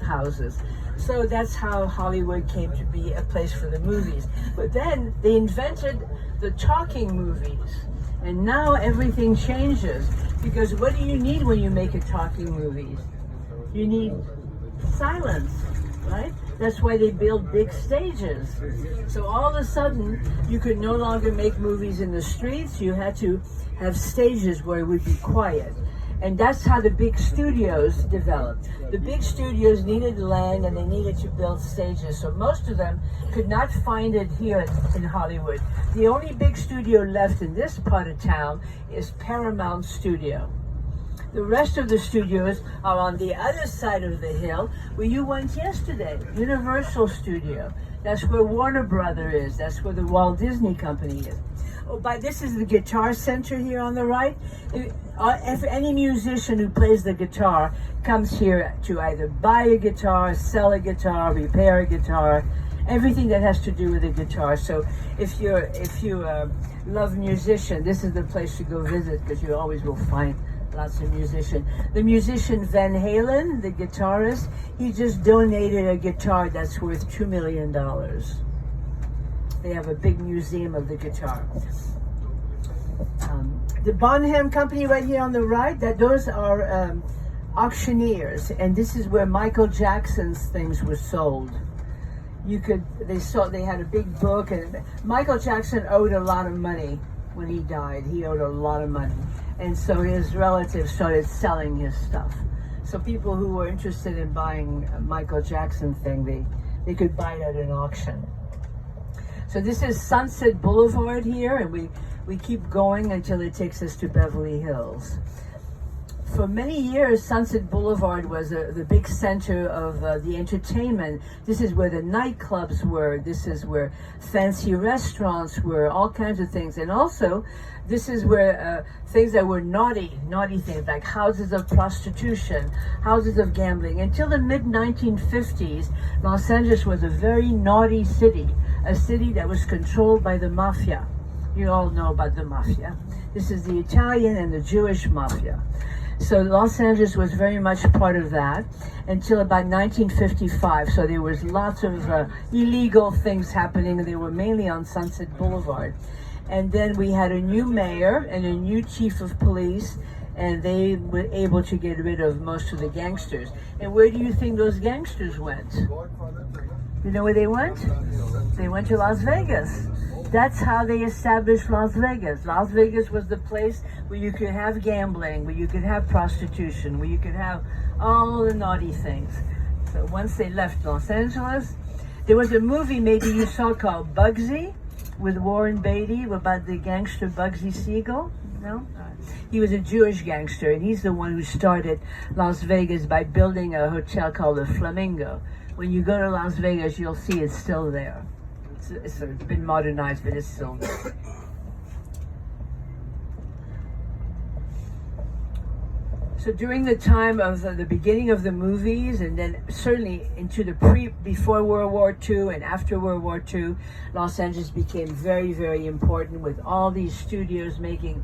houses. So that's how Hollywood came to be a place for the movies. But then they invented the talking movies. And now everything changes, because what do you need when you make a talking movie? You need silence, right? That's why they build big stages. So all of a sudden, you could no longer make movies in the streets. You had to have stages where it would be quiet. And that's how the big studios developed. The big studios needed land and they needed to build stages. So most of them could not find it here in Hollywood. The only big studio left in this part of town is Paramount Studio. The rest of the studios are on the other side of the hill where you went yesterday, Universal Studio. That's where Warner Brother is. That's where the Walt Disney Company is. Oh, this is the Guitar Center here on the right. If any musician who plays the guitar comes here to either buy a guitar, sell a guitar, repair a guitar, everything that has to do with a guitar. So if you love musician, this is the place to go visit, because you always will find lots of musicians. The musician Van Halen, the guitarist, he just donated a guitar that's worth $2 million. They have a big museum of the guitar. The Bonham Company right here on the right, those are auctioneers, and this is where Michael Jackson's things were sold. They had a big book, and Michael Jackson owed a lot of money when he died. He owed a lot of money, and so his relatives started selling his stuff. So people who were interested in buying a Michael Jackson thing, they could buy it at an auction. So this is Sunset Boulevard here, and we keep going until it takes us to Beverly Hills. For many years, Sunset Boulevard was the big center of the entertainment. This is where the nightclubs were. This is where fancy restaurants were, all kinds of things. And also, this is where things that were naughty things, like houses of prostitution, houses of gambling. Until the mid-1950s, Los Angeles was a very naughty city, a city that was controlled by the mafia. You all know about the mafia. This is the Italian and the Jewish mafia. So Los Angeles was very much part of that until about 1955. So there was lots of illegal things happening. They were mainly on Sunset Boulevard. And then we had a new mayor and a new chief of police, and they were able to get rid of most of the gangsters. And where do you think those gangsters went? You know where they went? They went to Las Vegas. That's how they established Las Vegas. Las Vegas was the place where you could have gambling, where you could have prostitution, where you could have all the naughty things. So once they left Los Angeles, there was a movie maybe you saw called Bugsy with Warren Beatty about the gangster Bugsy Siegel. No? He was a Jewish gangster, and he's the one who started Las Vegas by building a hotel called the Flamingo. When you go to Las Vegas, you'll see it's still there. It's been modernized, but it's still there. So during the time of the beginning of the movies, and then certainly into the before World War II and after World War II, Los Angeles became very, very important, with all these studios making